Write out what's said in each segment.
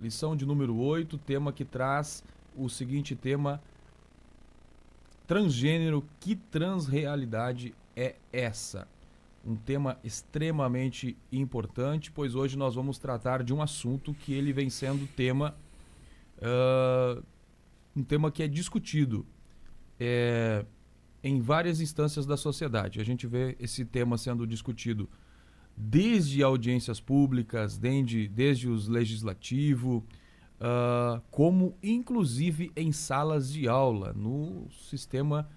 Lição de número 8, tema que traz o seguinte tema: transgênero, que transrealidade é essa? Um tema extremamente importante, pois hoje nós vamos tratar de um assunto que ele vem sendo um tema que é discutido em várias instâncias da sociedade. A gente vê esse tema sendo discutido desde audiências públicas, desde os legislativo, como inclusive em salas de aula, no sistema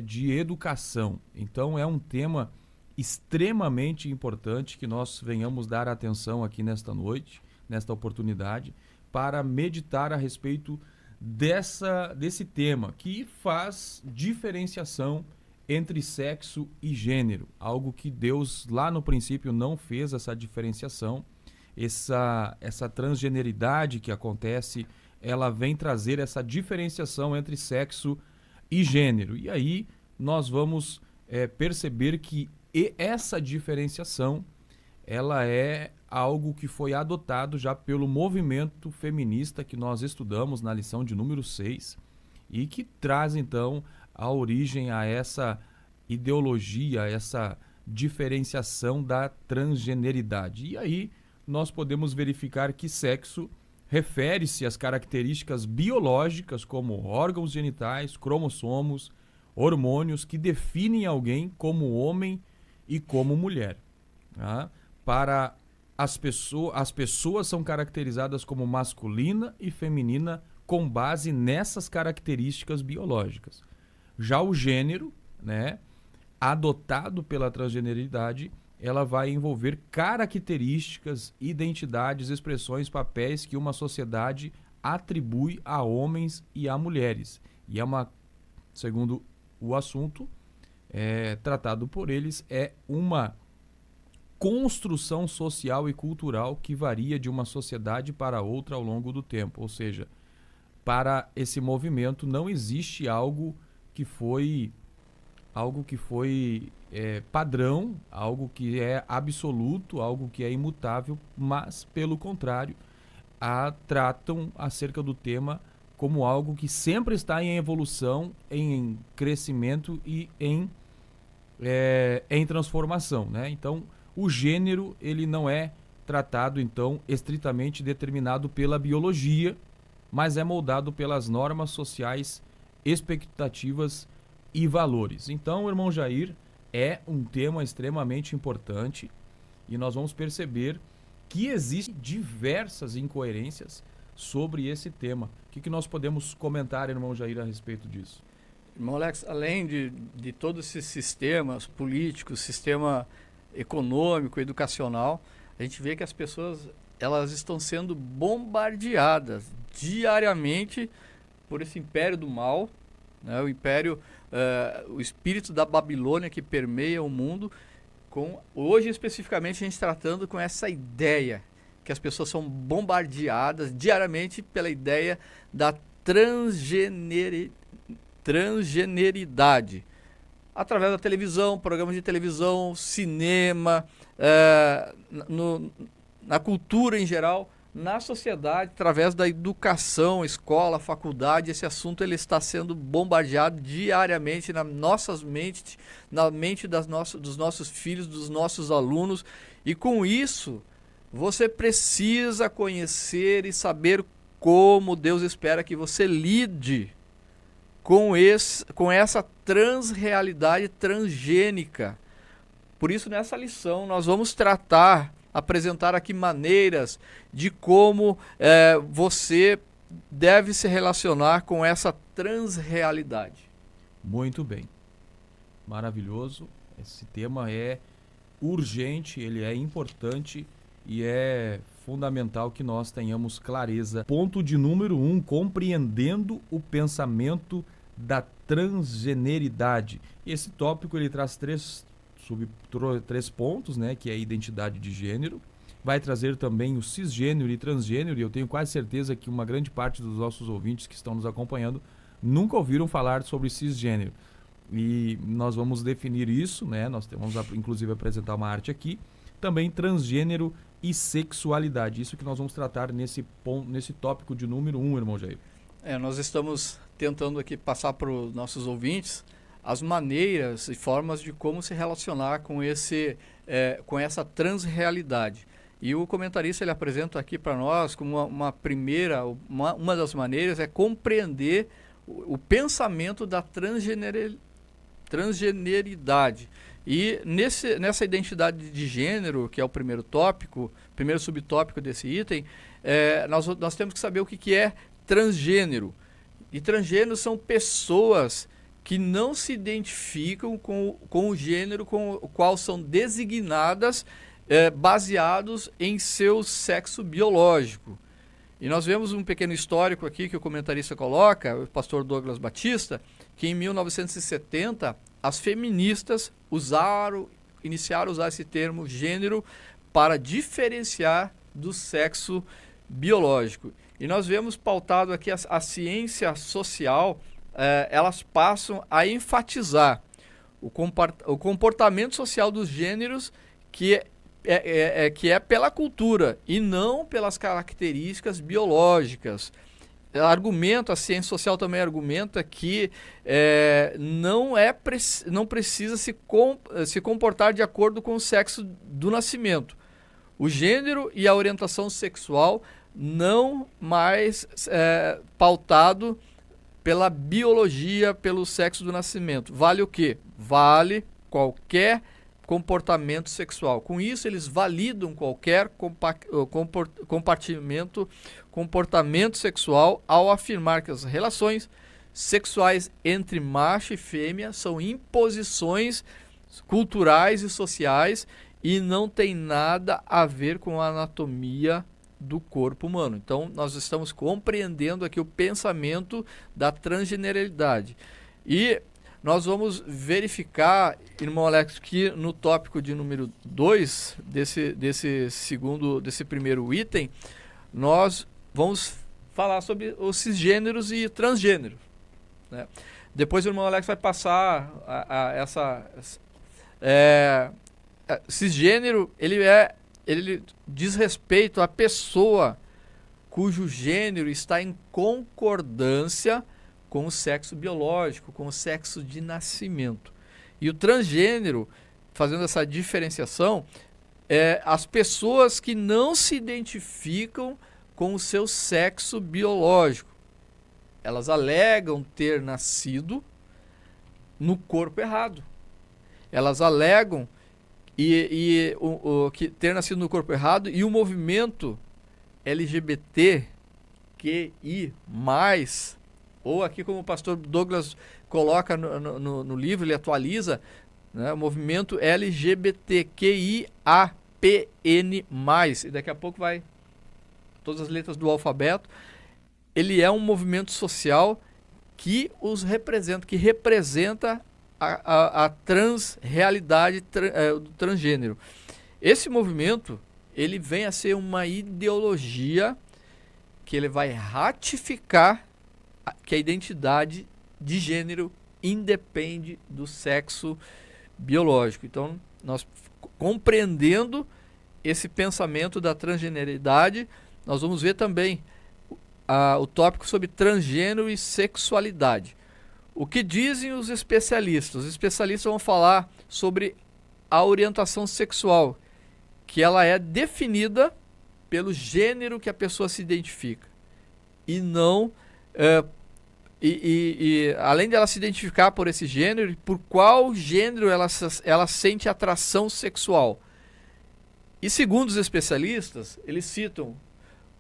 de educação. Então é um tema extremamente importante que nós venhamos dar atenção aqui nesta noite, nesta oportunidade, para meditar a respeito desse tema, que faz diferenciação entre sexo e gênero, algo que Deus lá no princípio não fez essa diferenciação. Essa transgeneridade que acontece, ela vem trazer essa diferenciação entre sexo e gênero. E aí nós vamos perceber que essa diferenciação, ela é algo que foi adotado já pelo movimento feminista que nós estudamos na lição de número 6 e que traz então a origem a essa ideologia, a essa diferenciação da transgeneridade. E aí nós podemos verificar que sexo refere-se às características biológicas como órgãos genitais, cromossomos, hormônios que definem alguém como homem e como mulher. Tá? Para as pessoas são caracterizadas como masculina e feminina com base nessas características biológicas. Já o gênero, né, adotado pela transgeneridade, ela vai envolver características, identidades, expressões, papéis que uma sociedade atribui a homens e a mulheres. E segundo o assunto tratado por eles, é uma construção social e cultural que varia de uma sociedade para outra ao longo do tempo. Ou seja, para esse movimento não existe algo que foi padrão, algo que é absoluto, algo que é imutável, mas, pelo contrário, tratam acerca do tema como algo que sempre está em evolução, em crescimento e em transformação, né? Então, o gênero, ele não é tratado, então, estritamente determinado pela biologia, mas é moldado pelas normas sociais, expectativas e valores. Então, irmão Jair, é um tema extremamente importante e nós vamos perceber que existem diversas incoerências sobre esse tema. O que nós podemos comentar, irmão Jair, a respeito disso? Irmão Alex, além de todos esses sistemas políticos, sistema econômico, educacional, a gente vê que as pessoas elas estão sendo bombardeadas diariamente por esse império do mal, né? O espírito da Babilônia que permeia o mundo, hoje especificamente a gente tratando com essa ideia que as pessoas são bombardeadas diariamente pela ideia da transgeneridade, através da televisão, programas de televisão, cinema, na cultura em geral, na sociedade, através da educação, escola, faculdade. Esse assunto ele está sendo bombardeado diariamente nas nossas mentes, na mente dos nossos filhos, dos nossos alunos. E com isso, você precisa conhecer e saber como Deus espera que você lide com essa transrealidade transgênica. Por isso, nessa lição, nós vamos apresentar aqui maneiras de como você deve se relacionar com essa transrealidade. Muito bem. Maravilhoso. Esse tema é urgente, ele é importante e é fundamental que nós tenhamos clareza. Ponto de número 1, compreendendo o pensamento da transgeneridade. Esse tópico ele traz três pontos, né, que é a identidade de gênero. Vai trazer também o cisgênero e transgênero, e eu tenho quase certeza que uma grande parte dos nossos ouvintes que estão nos acompanhando nunca ouviram falar sobre cisgênero. E nós vamos definir isso, né? Nós vamos inclusive apresentar uma arte aqui. Também transgênero e sexualidade. Isso que nós vamos tratar nesse tópico de número 1, irmão Jair. Nós estamos tentando aqui passar para os nossos ouvintes as maneiras e formas de como se relacionar com essa transrealidade. E o comentarista ele apresenta aqui para nós como uma das maneiras é compreender o pensamento da transgeneridade. E nessa identidade de gênero, que é o primeiro subtópico desse item, nós temos que saber o que é transgênero. E transgêneros são pessoas que não se identificam com o gênero com o qual são designadas baseados em seu sexo biológico. E nós vemos um pequeno histórico aqui que o comentarista coloca, o pastor Douglas Batista, que em 1970 as feministas iniciaram a usar esse termo gênero para diferenciar do sexo biológico. E nós vemos pautado aqui a ciência social, elas passam a enfatizar o comportamento social dos gêneros que é pela cultura e não pelas características biológicas. A ciência social também argumenta que não precisa se comportar de acordo com o sexo do nascimento. O gênero e a orientação sexual não mais pautado pela biologia, pelo sexo do nascimento. Vale o quê? Vale qualquer comportamento sexual. Com isso, eles validam qualquer comportamento sexual ao afirmar que as relações sexuais entre macho e fêmea são imposições culturais e sociais e não tem nada a ver com a anatomia do corpo humano. Então, nós estamos compreendendo aqui o pensamento da transgeneralidade. E nós vamos verificar, irmão Alex, que no tópico de número 2 desse primeiro item, nós vamos falar sobre os cisgêneros e transgêneros, né? Depois o irmão Alex vai passar cisgênero, ele diz respeito à pessoa cujo gênero está em concordância com o sexo biológico, com o sexo de nascimento. E o transgênero, fazendo essa diferenciação, as pessoas que não se identificam com o seu sexo biológico. Elas alegam ter nascido no corpo errado. Elas alegam que ter nascido no corpo errado, e o movimento LGBTQI+, ou aqui como o pastor Douglas coloca no livro, ele atualiza, né, o movimento LGBTQIAPN+, e daqui a pouco vai todas as letras do alfabeto. Ele é um movimento social que representa a transrealidade do transgênero. Esse movimento, ele vem a ser uma ideologia que ele vai ratificar que a identidade de gênero independe do sexo biológico. Então, nós compreendendo esse pensamento da transgeneridade, nós vamos ver também o tópico sobre transgênero e sexualidade. O que dizem os especialistas? Os especialistas vão falar sobre a orientação sexual, que ela é definida pelo gênero que a pessoa se identifica. E não... além de ela se identificar por esse gênero, por qual gênero ela sente atração sexual. E segundo os especialistas, eles citam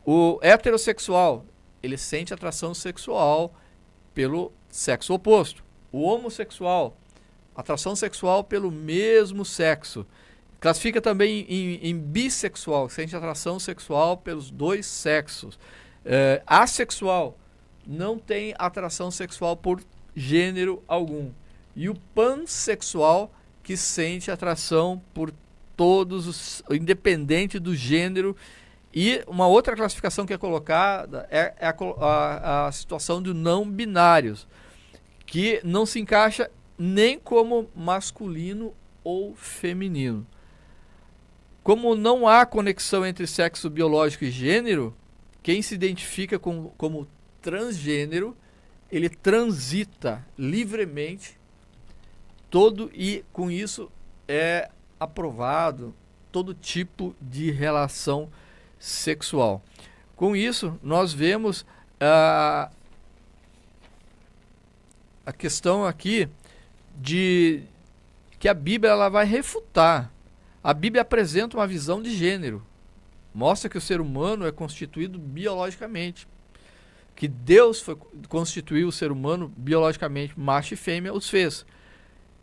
o heterossexual, ele sente atração sexual pelo sexo oposto. O homossexual, atração sexual pelo mesmo sexo. Classifica também em bissexual, sente atração sexual pelos dois sexos. Assexual, não tem atração sexual por gênero algum. E o pansexual, que sente atração por todos, independente do gênero. E uma outra classificação que é colocada é a situação de não binários, que não se encaixa nem como masculino ou feminino. como não há conexão entre sexo biológico e gênero, quem se identifica como transgênero, ele transita livremente e com isso é aprovado todo tipo de relação sexual. Com isso, nós vemos a questão aqui de que a Bíblia ela vai refutar. A Bíblia apresenta uma visão de gênero. Mostra que o ser humano é constituído biologicamente. Que Deus constituiu o ser humano biologicamente, macho e fêmea, os fez.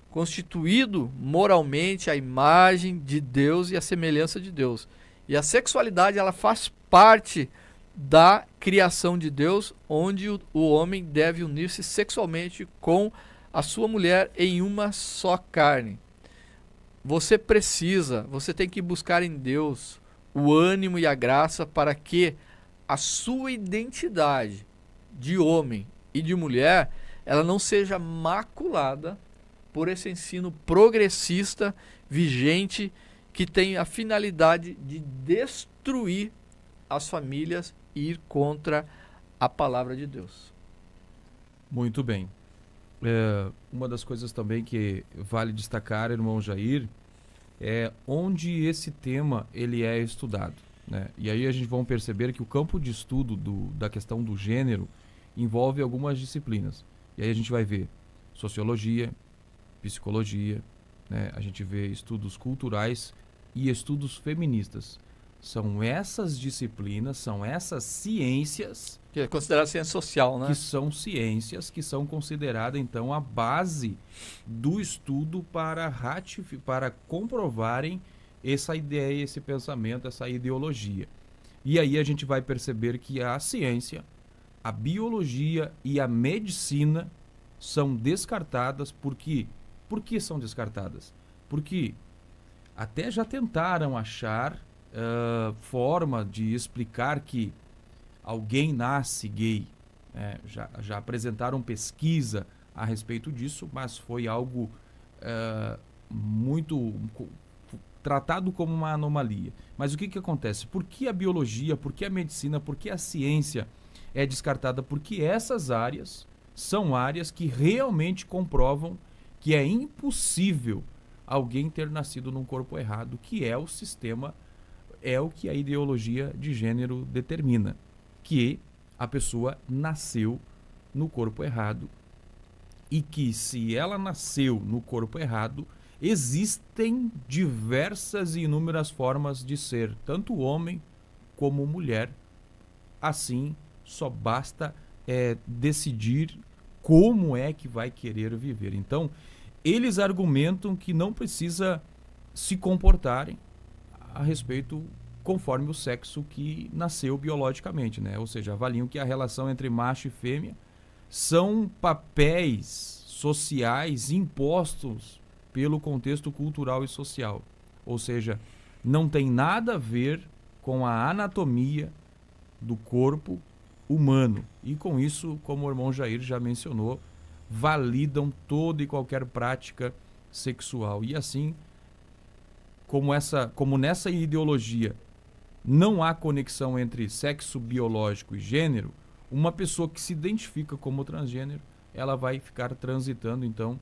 Constituído moralmente à imagem de Deus e à semelhança de Deus. E a sexualidade ela faz parte da criação de Deus, onde o homem deve unir-se sexualmente com a sua mulher em uma só carne. Você tem que buscar em Deus o ânimo e a graça para que a sua identidade de homem e de mulher, ela não seja maculada por esse ensino progressista vigente que tem a finalidade de destruir as famílias e ir contra a palavra de Deus. Muito bem. Uma das coisas também que vale destacar, irmão Jair, é onde esse tema ele é estudado, né? E aí a gente vai perceber que o campo de estudo da questão do gênero envolve algumas disciplinas. E aí a gente vai ver sociologia, psicologia, né? A gente vê estudos culturais e estudos feministas. São essas disciplinas, são essas ciências... Que é considerada ciência social, né? Que são ciências que são consideradas, então, a base do estudo para comprovarem essa ideia, esse pensamento, essa ideologia. E aí a gente vai perceber que a ciência, a biologia e a medicina são descartadas. Por quê? Por que são descartadas? Porque até já tentaram achar forma de explicar que alguém nasce gay. Já apresentaram pesquisa a respeito disso, mas foi algo muito tratado como uma anomalia. Mas o que acontece? Por que a biologia, por que a medicina, por que a ciência é descartada? Porque essas áreas são áreas que realmente comprovam que é impossível alguém ter nascido num corpo errado, que é o sistema, é o que a ideologia de gênero determina, que a pessoa nasceu no corpo errado e que, se ela nasceu no corpo errado, existem diversas e inúmeras formas de ser tanto homem como mulher. Assim, só basta decidir como é que vai querer viver. Então, eles argumentam que não precisa se comportarem a respeito conforme o sexo que nasceu biologicamente, né? Ou seja, avaliam que a relação entre macho e fêmea são papéis sociais impostos pelo contexto cultural e social. Ou seja, não tem nada a ver com a anatomia do corpo humano. E com isso, como o irmão Jair já mencionou, validam toda e qualquer prática sexual. E assim, como nessa ideologia não há conexão entre sexo biológico e gênero, uma pessoa que se identifica como transgênero, ela vai ficar transitando, então,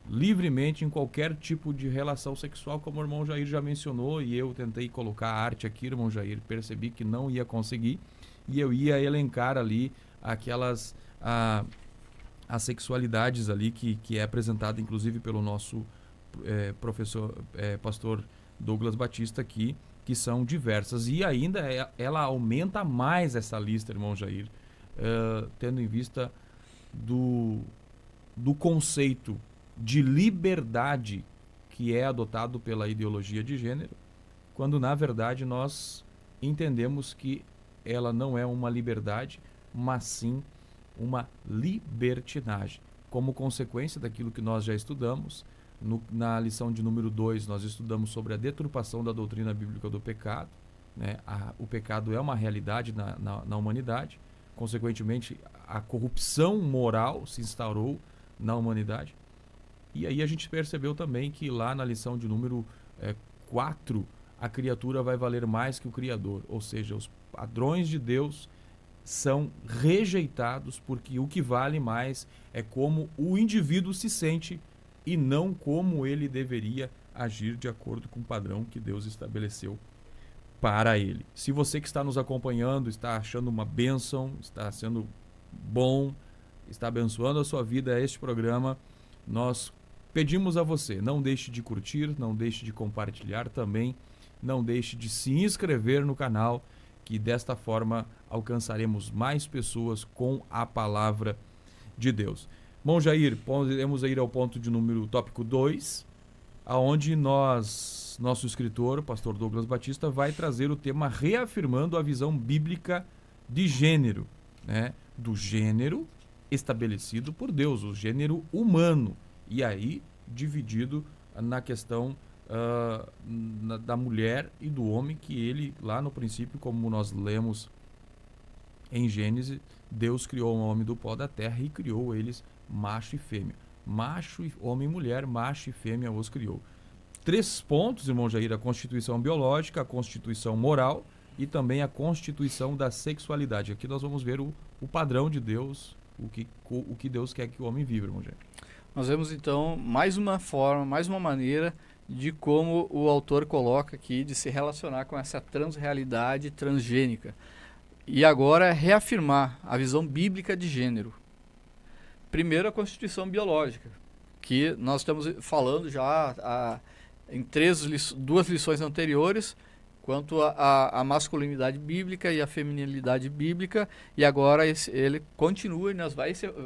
livremente em qualquer tipo de relação sexual, como o irmão Jair já mencionou, e eu tentei colocar a arte aqui, irmão Jair, percebi que não ia conseguir, e eu ia elencar ali aquelas as sexualidades ali que é apresentada, inclusive, pelo nosso pastor Douglas Batista aqui, que são diversas, e ainda ela aumenta mais essa lista, irmão Jair, tendo em vista do conceito de liberdade que é adotado pela ideologia de gênero, quando na verdade nós entendemos que ela não é uma liberdade, mas sim uma libertinagem. Como consequência daquilo que nós já estudamos, na lição de número 2, nós estudamos sobre a deturpação da doutrina bíblica do pecado, né? O pecado é uma realidade na humanidade, consequentemente a corrupção moral se instaurou na humanidade. E aí a gente percebeu também que lá na lição de número 4, a criatura vai valer mais que o Criador. Ou seja, os padrões de Deus são rejeitados, porque o que vale mais é como o indivíduo se sente e não como ele deveria agir de acordo com o padrão que Deus estabeleceu para ele. Se você que está nos acompanhando está achando uma bênção, está sendo bom, está abençoando a sua vida este programa, nós pedimos a você, não deixe de curtir, não deixe de compartilhar também, não deixe de se inscrever no canal, que desta forma alcançaremos mais pessoas com a palavra de Deus. Bom, Jair, podemos ir ao ponto de número tópico 2, aonde nosso escritor, o pastor Douglas Batista, vai trazer o tema reafirmando a visão bíblica de gênero, né? Do gênero estabelecido por Deus, o gênero humano, e aí dividido na questão da mulher e do homem, que ele, lá no princípio, como nós lemos em Gênesis, Deus criou o homem do pó da terra e criou eles macho e fêmea. Homem e mulher, macho e fêmea os criou. 3 pontos, irmão Jair: a constituição biológica, a constituição moral e também a constituição da sexualidade. Aqui nós vamos ver o padrão de Deus, o que Deus quer que o homem viva, irmão Jair. Nós vemos então mais uma forma, mais uma maneira de como o autor coloca aqui de se relacionar com essa transrealidade transgênica. E agora reafirmar a visão bíblica de gênero. Primeiro, a constituição biológica, que nós estamos falando já em 2 lições anteriores, quanto à masculinidade bíblica e à feminilidade bíblica, e agora ele continua e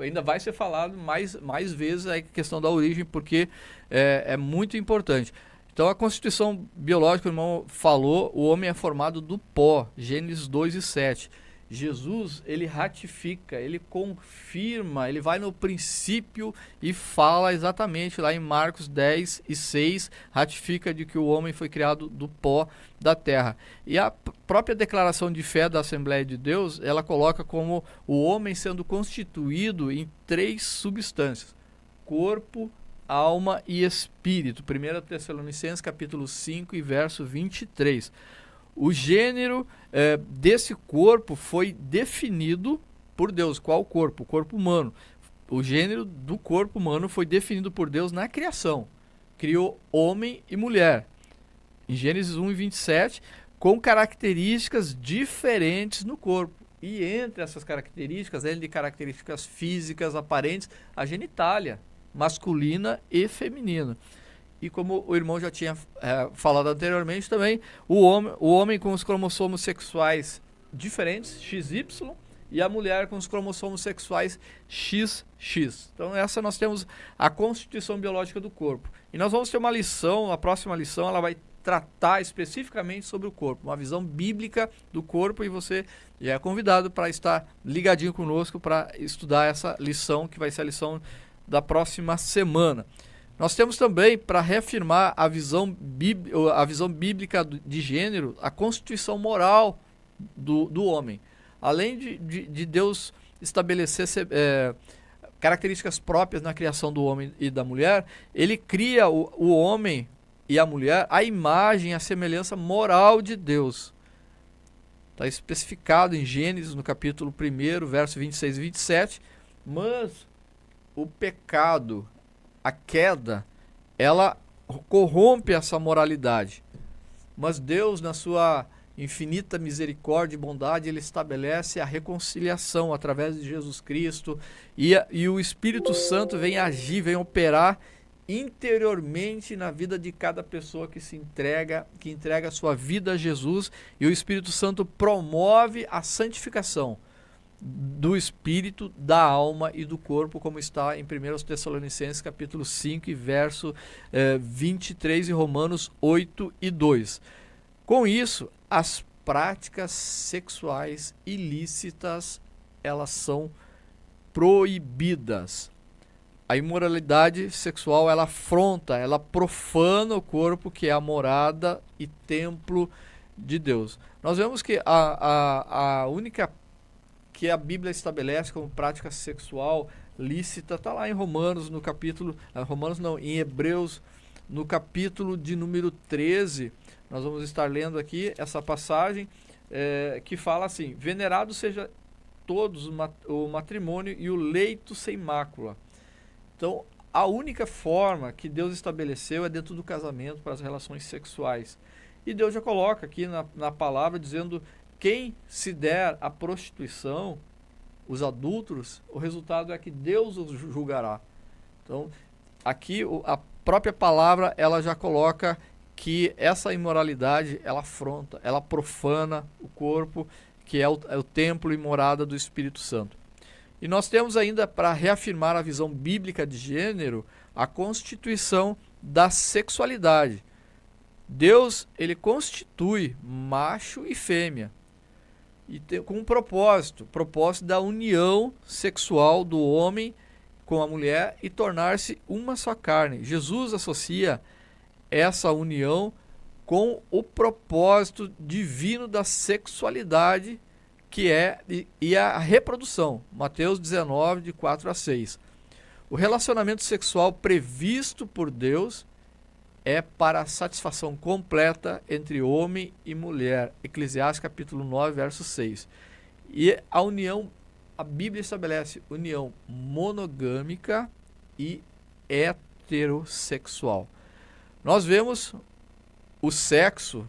ainda vai ser falado mais vezes a questão da origem, porque é muito importante. Então, a constituição biológica, o irmão falou, o homem é formado do pó, Gênesis 2:7. Jesus, ele ratifica, ele confirma, ele vai no princípio e fala exatamente lá em Marcos 10:6, ratifica de que o homem foi criado do pó da terra. E a própria declaração de fé da Assembleia de Deus, ela coloca como o homem sendo constituído em 3 substâncias: corpo, alma e espírito. 1 Tessalonicenses capítulo 5 e verso 23. O gênero desse corpo foi definido por Deus. Qual corpo? O corpo humano. O gênero do corpo humano foi definido por Deus na criação. Criou homem e mulher. Em Gênesis 1:27, com características diferentes no corpo. E entre essas características, além de características físicas aparentes, a genitália, masculina e feminina. E como o irmão já tinha falado anteriormente também, o homem com os cromossomos sexuais diferentes, XY, e a mulher com os cromossomos sexuais XX. Então essa nós temos a constituição biológica do corpo. E nós vamos ter uma lição, a próxima lição, ela vai tratar especificamente sobre o corpo, uma visão bíblica do corpo, e você já é convidado para estar ligadinho conosco para estudar essa lição, que vai ser a lição da próxima semana. Nós temos também, para reafirmar a visão bíblica de gênero, a constituição moral do homem. Além de Deus estabelecer características próprias na criação do homem e da mulher, ele cria o homem e a mulher à imagem e à semelhança moral de Deus. Está especificado em Gênesis, no capítulo 1, verso 26 e 27, mas o pecado, a queda, ela corrompe essa moralidade. Mas Deus, na sua infinita misericórdia e bondade, ele estabelece a reconciliação através de Jesus Cristo, e o Espírito Santo vem agir, vem operar interiormente na vida de cada pessoa que entrega a sua vida a Jesus, e o Espírito Santo promove a santificação do espírito, da alma e do corpo, como está em 1 Tessalonicenses capítulo 5 e verso 23 e Romanos 8:2. Com isso, as práticas sexuais ilícitas, elas são proibidas. A imoralidade sexual, ela afronta, ela profana o corpo, que é a morada e templo de Deus. Nós vemos que a única que a Bíblia estabelece como prática sexual lícita está lá em Romanos, no capítulo... Romanos não, em Hebreus, no capítulo de número 13, nós vamos estar lendo aqui essa passagem que fala assim: venerado seja todos o matrimônio e o leito sem mácula. Então, a única forma que Deus estabeleceu é dentro do casamento para as relações sexuais. E Deus já coloca aqui na palavra dizendo: quem se der à prostituição, os adúlteros, o resultado é que Deus os julgará. Então, aqui a própria palavra ela já coloca que essa imoralidade ela afronta, ela profana o corpo, que é o templo e morada do Espírito Santo. E nós temos ainda, para reafirmar a visão bíblica de gênero, a constituição da sexualidade. Deus, ele constitui macho e fêmea, e com um propósito da união sexual do homem com a mulher e tornar-se uma só carne. Jesus associa essa união com o propósito divino da sexualidade, que é e a reprodução. Mateus 19, de 4 a 6. O relacionamento sexual previsto por Deus é para a satisfação completa entre homem e mulher. Eclesiastes capítulo 9, verso 6. E a união, a Bíblia estabelece união monogâmica e heterossexual. Nós vemos o sexo,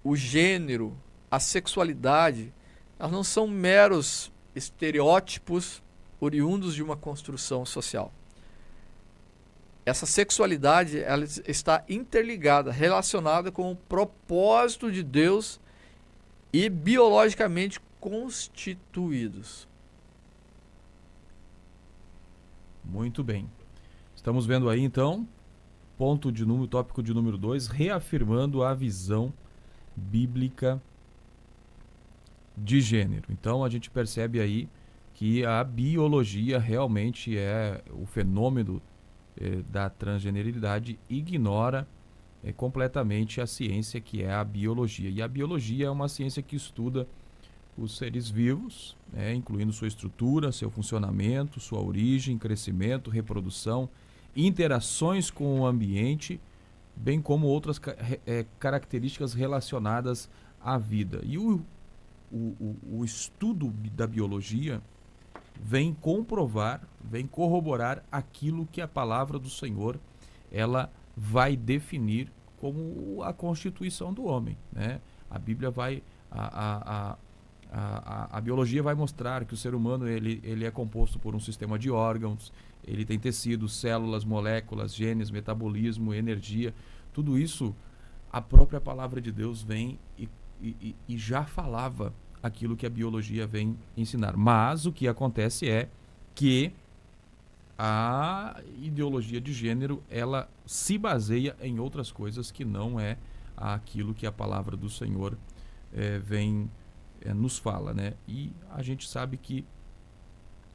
o gênero, a sexualidade, elas não são meros estereótipos oriundos de uma construção social. Essa sexualidade ela está interligada, relacionada com o propósito de Deus e biologicamente constituídos. Muito bem. Estamos vendo aí, então, tópico de número 2, reafirmando a visão bíblica de gênero. Então, a gente percebe aí que a biologia realmente é o fenômeno da transgeneridade, ignora completamente a ciência que é a biologia. E a biologia é uma ciência que estuda os seres vivos, incluindo sua estrutura, seu funcionamento, sua origem, crescimento, reprodução, interações com o ambiente, bem como outras características relacionadas à vida. E o estudo da biologia vem comprovar, vem corroborar aquilo que a palavra do Senhor ela vai definir como a constituição do homem, né? A Bíblia vai a biologia vai mostrar que o ser humano ele é composto por um sistema de órgãos, ele tem tecidos, células, moléculas, genes, metabolismo, energia. Tudo isso a própria palavra de Deus vem e já falava aquilo que a biologia vem ensinar. Mas o que acontece é que a ideologia de gênero ela se baseia em outras coisas que não é aquilo que a palavra do Senhor vem nos fala, né? E a gente sabe que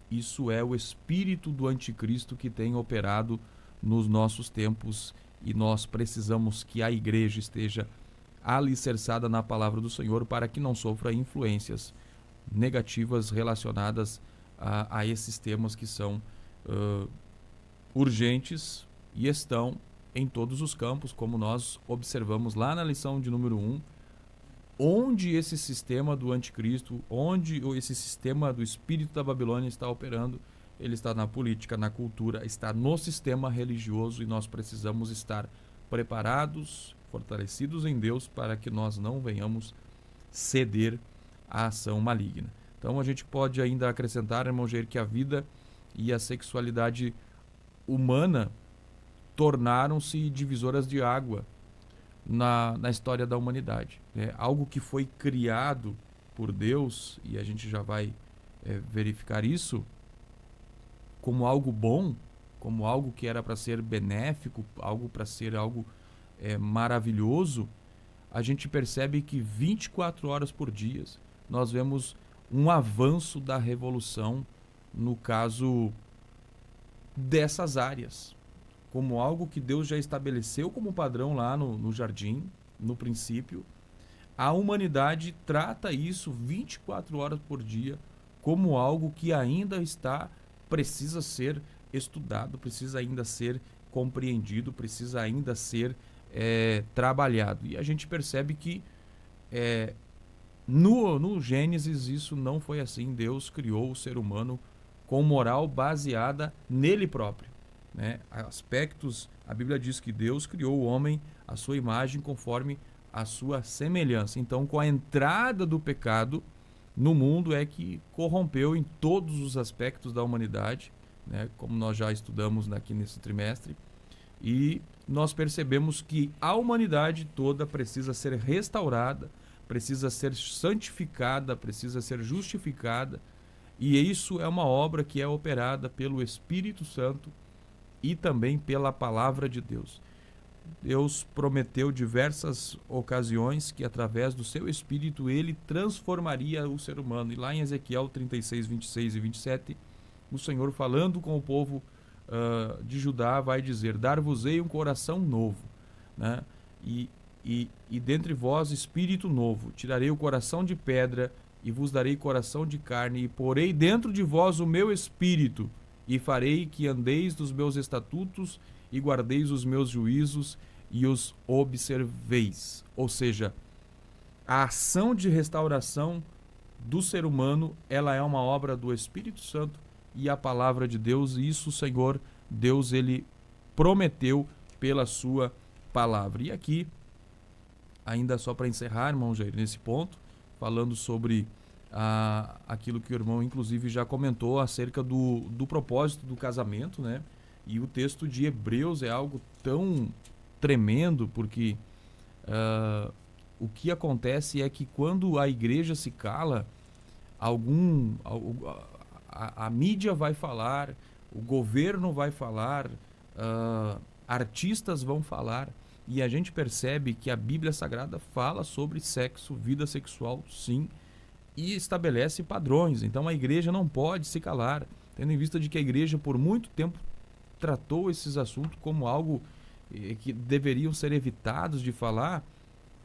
isso é o espírito do anticristo que tem operado nos nossos tempos, e nós precisamos que a igreja esteja alicerçada na palavra do Senhor para que não sofra influências negativas relacionadas a esses temas que são urgentes e estão em todos os campos, como nós observamos lá na lição de número 1, onde esse sistema do anticristo, onde esse sistema do espírito da Babilônia está operando. Ele está na política, na cultura, está no sistema religioso, e nós precisamos estar preparados, fortalecidos em Deus, para que nós não venhamos ceder à ação maligna. Então a gente pode ainda acrescentar, irmão Jair, que a vida e a sexualidade humana tornaram-se divisoras de água na história da humanidade. Algo que foi criado por Deus, e a gente já vai verificar isso, como algo bom, como algo que era para ser benéfico, algo para ser algo maravilhoso, a gente percebe que 24 horas por dia nós vemos um avanço da revolução no caso dessas áreas, como algo que Deus já estabeleceu como padrão lá no jardim, no princípio. A humanidade trata isso 24 horas por dia como algo que ainda precisa ser estudado, precisa ainda ser compreendido, precisa ainda ser trabalhado. E a gente percebe que no Gênesis isso não foi assim. Deus criou o ser humano com moral baseada nele próprio, né? Aspectos, a Bíblia diz que Deus criou o homem à sua imagem conforme a sua semelhança. Então, com a entrada do pecado no mundo é que corrompeu em todos os aspectos da humanidade, né? Como nós já estudamos aqui nesse trimestre, e nós percebemos que a humanidade toda precisa ser restaurada, precisa ser santificada, precisa ser justificada, e isso é uma obra que é operada pelo Espírito Santo e também pela palavra de Deus. Deus prometeu diversas ocasiões que através do seu Espírito ele transformaria o ser humano. E lá em Ezequiel 36, 26 e 27, o Senhor falando com o povo de Judá vai dizer: dar-vos-ei um coração novo, né? E dentre vós espírito novo, tirarei o coração de pedra e vos darei coração de carne, e porei dentro de vós o meu espírito, e farei que andeis dos meus estatutos e guardeis os meus juízos e os observeis. Ou seja, a ação de restauração do ser humano, ela é uma obra do Espírito Santo e a palavra de Deus, e isso o Senhor Deus ele prometeu pela sua palavra. E aqui, ainda só para encerrar, irmão Jair, nesse ponto, falando sobre aquilo que o irmão inclusive já comentou acerca do propósito do casamento, né? E o texto de Hebreus é algo tão tremendo, porque o que acontece é que quando a igreja se cala, a mídia vai falar, o governo vai falar, artistas vão falar, e a gente percebe que a Bíblia Sagrada fala sobre sexo, vida sexual, sim, e estabelece padrões. Então a igreja não pode se calar, tendo em vista de que a igreja por muito tempo tratou esses assuntos como algo que deveriam ser evitados de falar.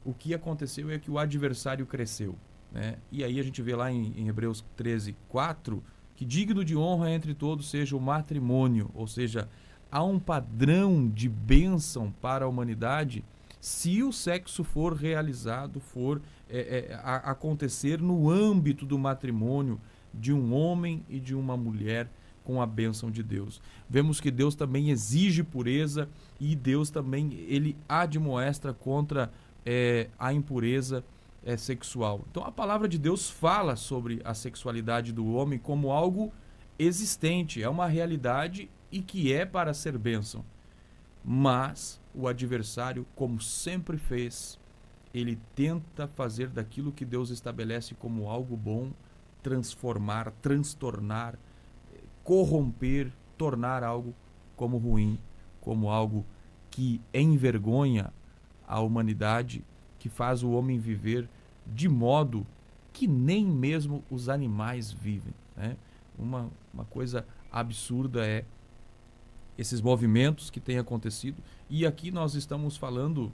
O que aconteceu é que o adversário cresceu, né? E aí a gente vê lá em Hebreus 13, 4, que digno de honra entre todos seja o matrimônio, ou seja, há um padrão de bênção para a humanidade se o sexo for realizado, for acontecer no âmbito do matrimônio de um homem e de uma mulher com a bênção de Deus. Vemos que Deus também exige pureza e Deus também ele admoesta contra a impureza sexual. Então a palavra de Deus fala sobre a sexualidade do homem como algo existente, é uma realidade e que é para ser bênção. Mas o adversário, como sempre fez, ele tenta fazer daquilo que Deus estabelece como algo bom, transformar, transtornar, corromper, tornar algo como ruim, como algo que envergonha a humanidade, que faz o homem viver de modo que nem mesmo os animais vivem, né? Uma coisa absurda é esses movimentos que têm acontecido, e aqui nós estamos falando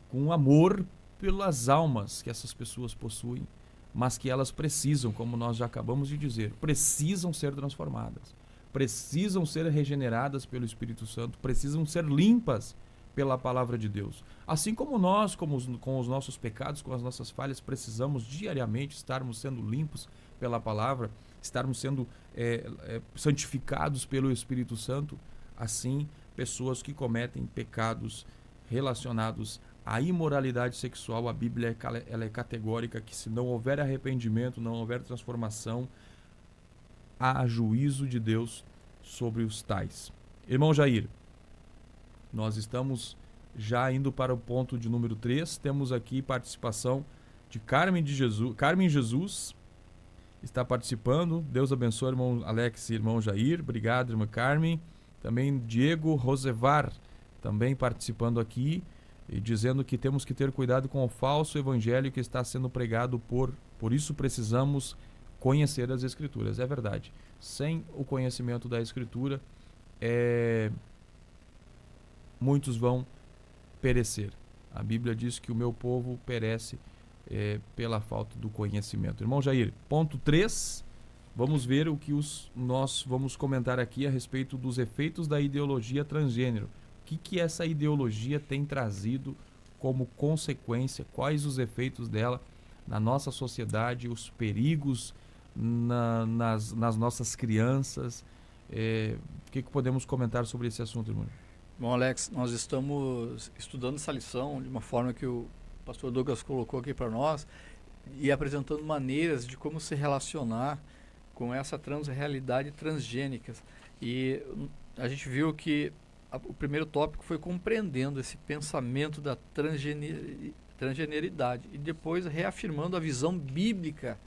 com amor pelas almas que essas pessoas possuem, mas que elas precisam, como nós já acabamos de dizer, precisam ser transformadas, precisam ser regeneradas pelo Espírito Santo, precisam ser limpas pela palavra de Deus. Assim como nós, com os nossos pecados, com as nossas falhas, precisamos diariamente estarmos sendo limpos pela palavra, estarmos sendo santificados pelo Espírito Santo. Assim, pessoas que cometem pecados relacionados à imoralidade sexual, a Bíblia ela é categórica que se não houver arrependimento, não houver transformação, há juízo de Deus sobre os tais. Irmão Jair, nós estamos já indo para o ponto de número 3, temos aqui participação de Carmen Jesus, está participando. Deus abençoe, irmão Alex e irmão Jair. Obrigado, irmã Carmen. Também Diego Rosevar, também participando aqui e dizendo que temos que ter cuidado com o falso evangelho que está sendo pregado por isso precisamos conhecer as Escrituras. É verdade. Sem o conhecimento da Escritura, muitos vão perecer. A Bíblia diz que o meu povo perece pela falta do conhecimento. Irmão Jair, ponto 3, vamos ver o que nós vamos comentar aqui a respeito dos efeitos da ideologia transgênero. que essa ideologia tem trazido como consequência, quais os efeitos dela na nossa sociedade, os perigos nas nossas crianças. O que podemos comentar sobre esse assunto, irmão? Bom, Alex, nós estamos estudando essa lição de uma forma que o pastor Douglas colocou aqui para nós e apresentando maneiras de como se relacionar com essa realidade transgênica. E a gente viu que o primeiro tópico foi compreendendo esse pensamento da transgeneridade e depois reafirmando a visão bíblica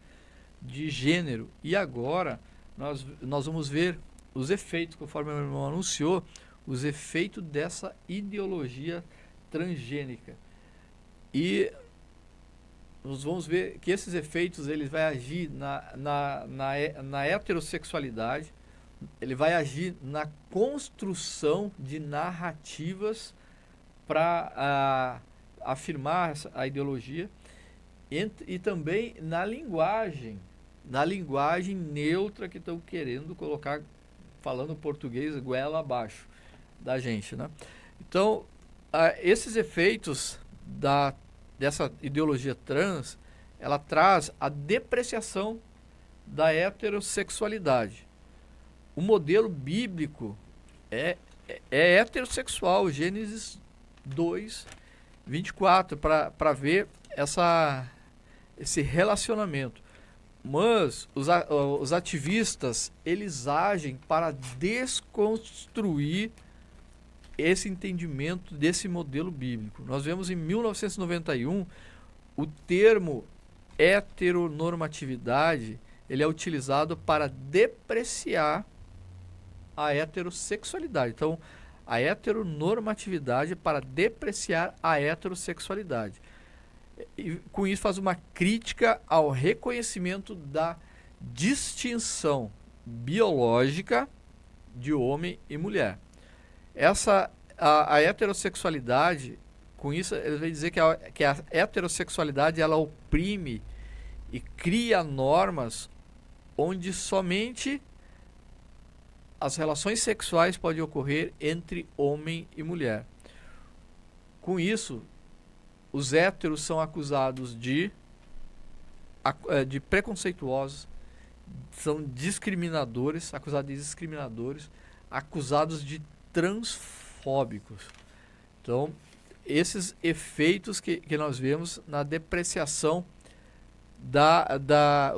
de gênero. E agora nós vamos ver os efeitos, conforme o meu irmão anunciou, os efeitos dessa ideologia transgênica. E nós vamos ver que esses efeitos eles vai agir na heterossexualidade, ele vai agir na construção de narrativas para afirmar a ideologia e também na linguagem neutra que estão querendo colocar, falando português, goela abaixo da gente, né? Então, esses efeitos dessa ideologia trans, ela traz a depreciação da heterossexualidade. O modelo bíblico é heterossexual, Gênesis 2, 24, para ver esse relacionamento. Mas os ativistas, eles agem para desconstruir esse entendimento desse modelo bíblico. Nós vemos em 1991 o termo heteronormatividade, ele é utilizado para depreciar a heterossexualidade. Então, a heteronormatividade para depreciar a heterossexualidade. E com isso faz uma crítica ao reconhecimento da distinção biológica de homem e mulher. A heterossexualidade, com isso ele vai dizer que a heterossexualidade ela oprime e cria normas onde somente as relações sexuais podem ocorrer entre homem e mulher. Com isso, os héteros são acusados de preconceituosos, são discriminadores, acusados de transfóbicos. Então, esses efeitos que nós vemos na depreciação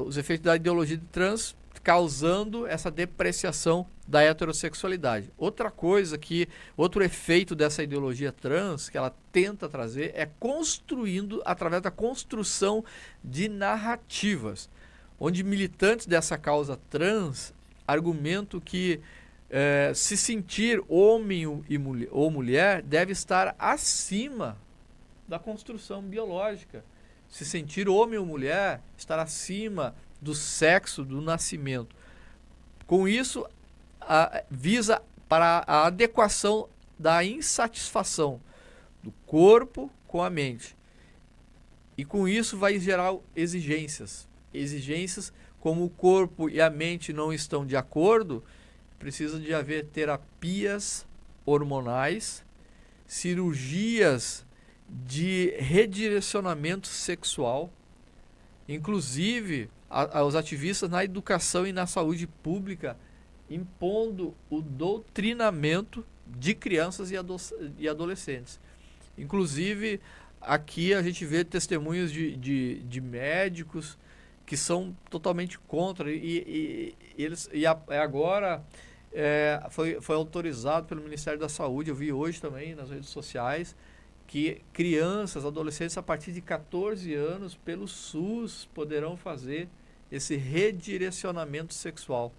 os efeitos da ideologia de trans, causando essa depreciação da heterossexualidade. Outro efeito dessa ideologia trans que ela tenta trazer é através da construção de narrativas, onde militantes dessa causa trans argumentam que se sentir homem ou mulher deve estar acima da construção biológica. Se sentir homem ou mulher, estar acima do sexo, do nascimento. Com isso, visa para a adequação da insatisfação do corpo com a mente. E com isso vai gerar exigências. Exigências como o corpo e a mente não estão de acordo, precisa de haver terapias hormonais, cirurgias de redirecionamento sexual, inclusive os ativistas na educação e na saúde pública impondo o doutrinamento de crianças e adolescentes. Inclusive, aqui a gente vê testemunhos de médicos que são totalmente contra agora foi autorizado pelo Ministério da Saúde, eu vi hoje também nas redes sociais, que crianças, adolescentes a partir de 14 anos, pelo SUS, poderão fazer esse redirecionamento sexual.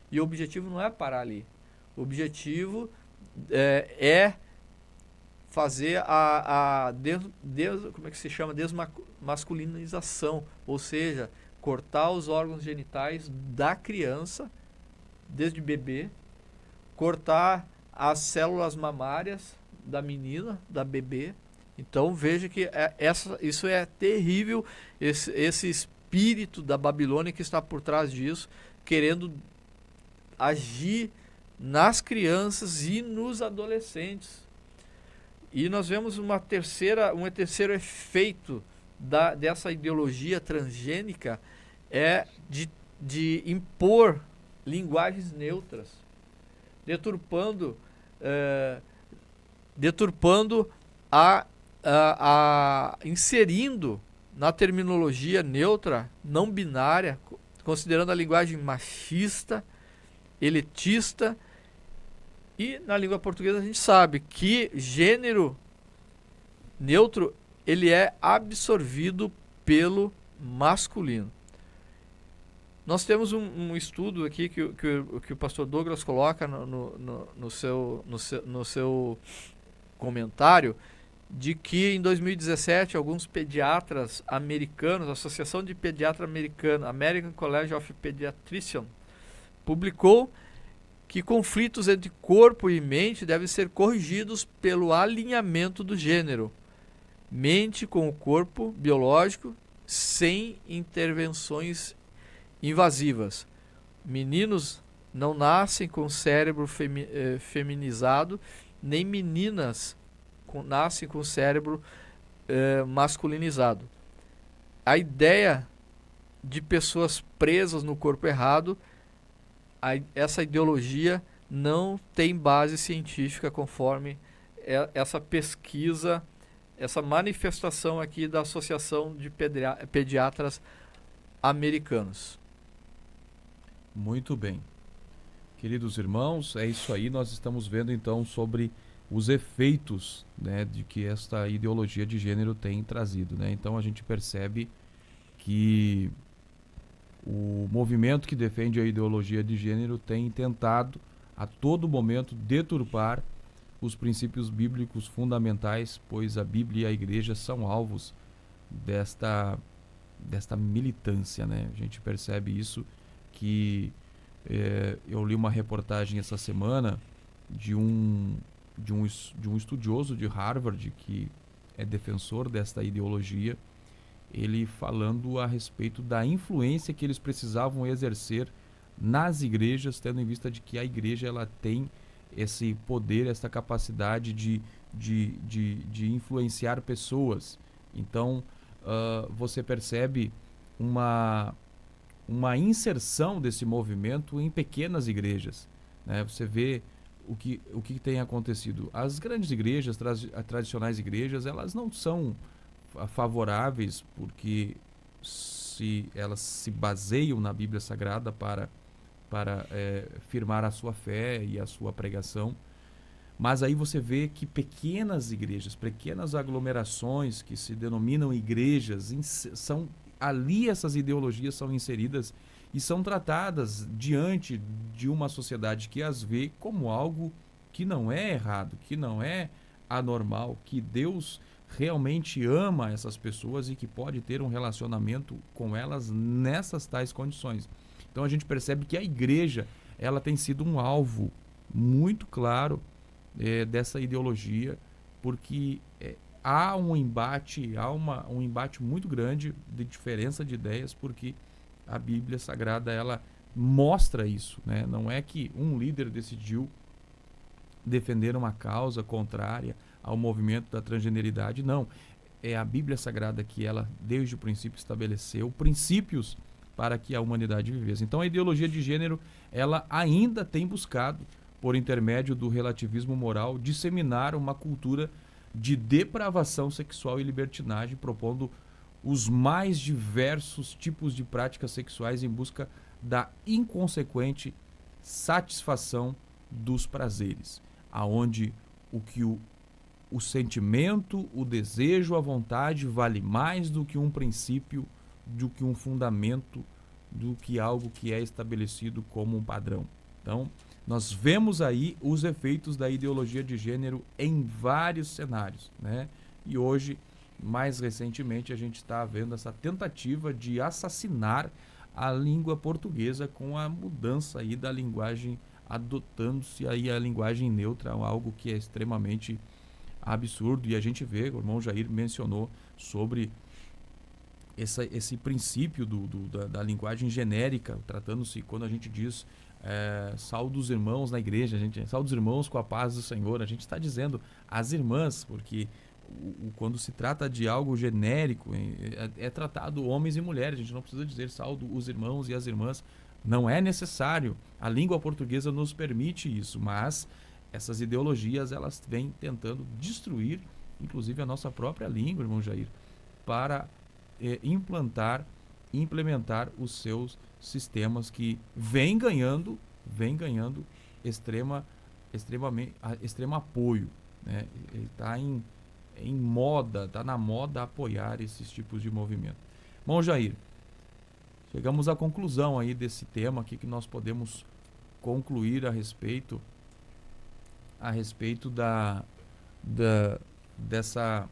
E o objetivo não é parar ali. O objetivo é fazer como é que se chama? Desmasculinização, ou seja, cortar os órgãos genitais da criança, desde bebê, cortar as células mamárias da menina, da bebê. Então veja que isso é terrível, esse espírito da Babilônia que está por trás disso, querendo agir nas crianças e nos adolescentes, E nós vemos um terceiro efeito dessa ideologia transgênica é de impor linguagens neutras, deturpando inserindo na terminologia neutra, não binária, considerando a linguagem machista, elitista. E na língua portuguesa a gente sabe que gênero neutro ele é absorvido pelo masculino. Nós temos um estudo aqui que o pastor Douglas coloca no seu comentário, de que em 2017 alguns pediatras americanos, a Associação de Pediatra Americana, American College of Pediatricians, publicou que conflitos entre corpo e mente devem ser corrigidos pelo alinhamento do gênero, mente com o corpo biológico, sem intervenções invasivas. Meninos não nascem com cérebro feminizado, nem meninas nascem com cérebro masculinizado. A ideia de pessoas presas no corpo errado, essa ideologia não tem base científica, conforme essa pesquisa, essa manifestação aqui da Associação de Pediatras Americanos. Muito bem. Queridos irmãos, é isso aí. Nós estamos vendo então sobre os efeitos, né, de que esta ideologia de gênero tem trazido, né? Então a gente percebe que o movimento que defende a ideologia de gênero tem tentado a todo momento deturpar os princípios bíblicos fundamentais, pois a Bíblia e a Igreja são alvos desta militância, né? A gente percebe isso, que eu li uma reportagem essa semana de um estudioso de Harvard que é defensor desta ideologia, ele falando a respeito da influência que eles precisavam exercer nas igrejas, tendo em vista de que a igreja ela tem esse poder, essa capacidade de influenciar pessoas. Então, você percebe uma inserção desse movimento em pequenas igrejas, né? Você vê o que tem acontecido. As grandes igrejas, tradicionais igrejas, elas não são favoráveis, porque elas se baseiam na Bíblia Sagrada para firmar a sua fé e a sua pregação. Mas aí você vê que pequenas igrejas, pequenas aglomerações que se denominam igrejas, são ali, essas ideologias são inseridas e são tratadas diante de uma sociedade que as vê como algo que não é errado, que não é anormal, que Deus realmente ama essas pessoas e que pode ter um relacionamento com elas nessas tais condições. Então a gente percebe que a igreja ela tem sido um alvo muito claro dessa ideologia, porque há um embate, um embate muito grande de diferença de ideias, porque a Bíblia Sagrada ela mostra isso, né? Não é que um líder decidiu defender uma causa contrária ao movimento da transgeneridade, não. É a Bíblia Sagrada que ela, desde o princípio, estabeleceu princípios para que a humanidade vivesse. Então a ideologia de gênero, ela ainda tem buscado, por intermédio do relativismo moral, disseminar uma cultura de depravação sexual e libertinagem, propondo os mais diversos tipos de práticas sexuais em busca da inconsequente satisfação dos prazeres, aonde o sentimento, o desejo, a vontade vale mais do que um princípio, do que um fundamento, do que algo que é estabelecido como um padrão. Então, nós vemos aí os efeitos da ideologia de gênero em vários cenários, né? E hoje, mais recentemente, a gente está vendo essa tentativa de assassinar a língua portuguesa com a mudança aí da linguagem, adotando-se aí a linguagem neutra, algo que é extremamente absurdo. E a gente vê, o irmão Jair mencionou sobre esse princípio da linguagem genérica, tratando-se, quando a gente diz Saúde os irmãos na igreja, saúde os irmãos com a paz do Senhor. A gente está dizendo as irmãs, porque quando se trata de algo genérico, é tratado homens e mulheres. A gente não precisa dizer saúde os irmãos e as irmãs. Não é necessário. A língua portuguesa nos permite isso, mas essas ideologias, elas vêm tentando destruir, inclusive, a nossa própria língua, irmão Jair, para implementar os seus sistemas que vem ganhando extremo apoio, né? Ele está em moda, está na moda apoiar esses tipos de movimento. Bom, Jair, chegamos à conclusão aí desse tema aqui que nós podemos concluir a respeito dessa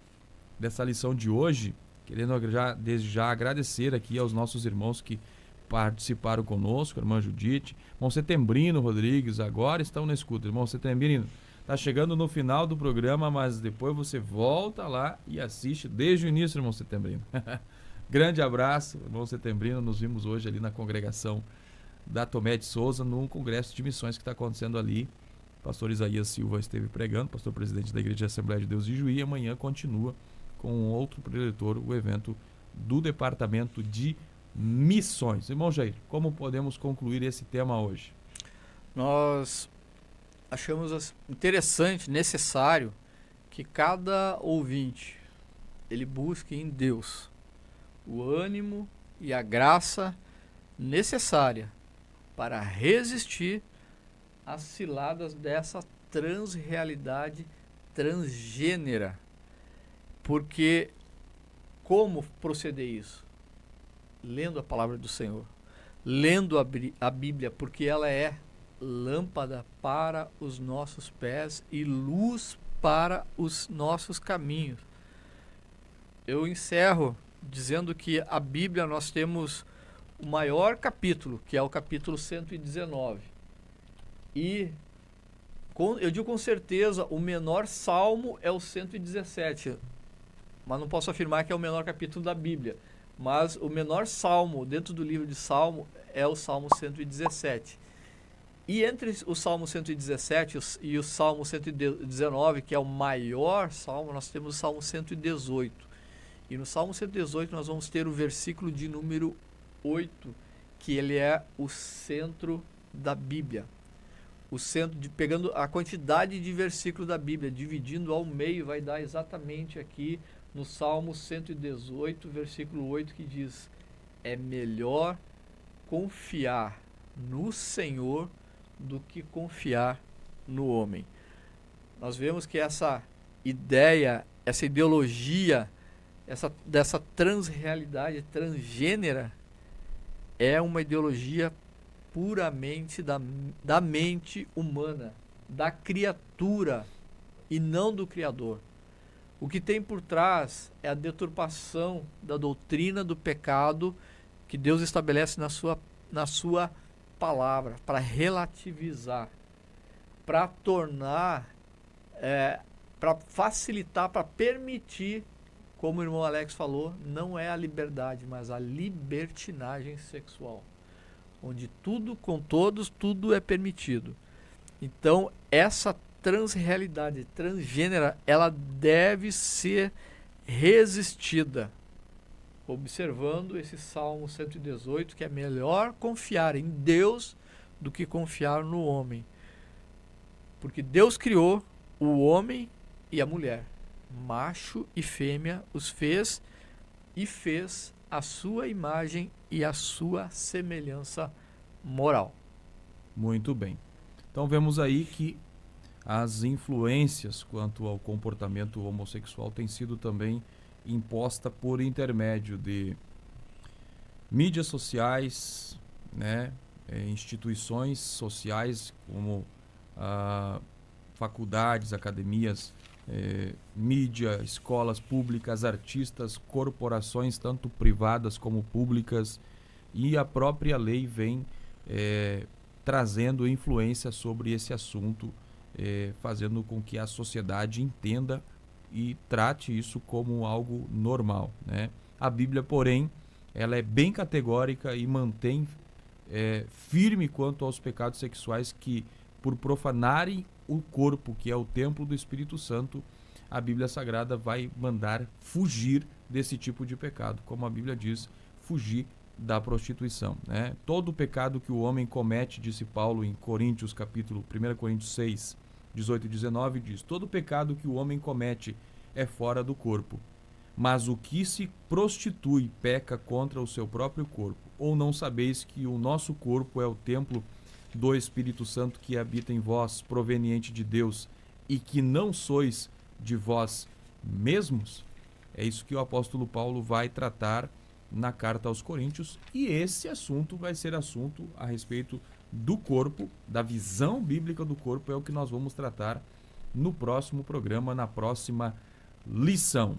lição de hoje, querendo desde já agradecer aqui aos nossos irmãos que participaram conosco, irmã Judite, irmão Setembrino Rodrigues, agora estão na escuta. Irmão Setembrino, está chegando no final do programa, mas depois você volta lá e assiste desde o início, irmão Setembrino. Grande abraço, irmão Setembrino. Nos vimos hoje ali na congregação da Tomé de Souza, num congresso de missões que está acontecendo ali. O pastor Isaías Silva esteve pregando, pastor presidente da Igreja de Assembleia de Deus de Juí. Amanhã continua com outro preletor, o evento do Departamento de Missões. Irmão Jair, como podemos concluir esse tema hoje? Nós achamos interessante, necessário, que cada ouvinte ele busque em Deus o ânimo e a graça necessária para resistir às ciladas dessa transrealidade transgênera. Porque como proceder isso? Lendo a palavra do Senhor, lendo a Bíblia, porque ela é lâmpada para os nossos pés e luz para os nossos caminhos. Eu encerro dizendo que a Bíblia, nós temos o maior capítulo, que é o capítulo 119. E eu digo com certeza, o menor salmo é o 117, mas não posso afirmar que é o menor capítulo da Bíblia. Mas o menor salmo dentro do livro de Salmo é o Salmo 117. E entre o Salmo 117 e o Salmo 119, que é o maior salmo, nós temos o Salmo 118. E no Salmo 118 nós vamos ter o versículo de número 8, que ele é o centro da Bíblia. O centro, pegando a quantidade de versículos da Bíblia, dividindo ao meio, vai dar exatamente aqui no Salmo 118, versículo 8, que diz: é melhor confiar no Senhor do que confiar no homem. Nós vemos que essa ideia, essa ideologia, dessa transrealidade transgênera é uma ideologia puramente da mente humana, da criatura e não do Criador. O que tem por trás é a deturpação da doutrina do pecado que Deus estabelece na sua palavra, para relativizar, para tornar, para facilitar, para permitir, como o irmão Alex falou, não é a liberdade, mas a libertinagem sexual, onde tudo com todos, tudo é permitido. Então, essa transrealidade transgênera, ela deve ser resistida, observando esse Salmo 118, que é melhor confiar em Deus do que confiar no homem. Porque Deus criou o homem e a mulher, macho e fêmea, os fez e fez a sua imagem e a sua semelhança moral. Muito bem. Então vemos aí que as influências quanto ao comportamento homossexual têm sido também imposta por intermédio de mídias sociais, né, instituições sociais como faculdades, academias, mídia, escolas públicas, artistas, corporações, tanto privadas como públicas, e a própria lei vem trazendo influência sobre esse assunto, fazendo com que a sociedade entenda e trate isso como algo normal, né? A Bíblia, porém, ela é bem categórica e mantém firme quanto aos pecados sexuais que, por profanarem o corpo, que é o templo do Espírito Santo, a Bíblia Sagrada vai mandar fugir desse tipo de pecado. Como a Bíblia diz, fugir da prostituição, né? Todo pecado que o homem comete, disse Paulo em Coríntios, capítulo 1 Coríntios 6, 18 e 19, diz: todo pecado que o homem comete é fora do corpo, mas o que se prostitui peca contra o seu próprio corpo. Ou não sabeis que o nosso corpo é o templo do Espírito Santo que habita em vós, proveniente de Deus, e que não sois de vós mesmos? É isso que o apóstolo Paulo vai tratar na carta aos Coríntios, e esse assunto vai ser assunto a respeito do corpo, da visão bíblica do corpo, é o que nós vamos tratar no próximo programa, na próxima lição.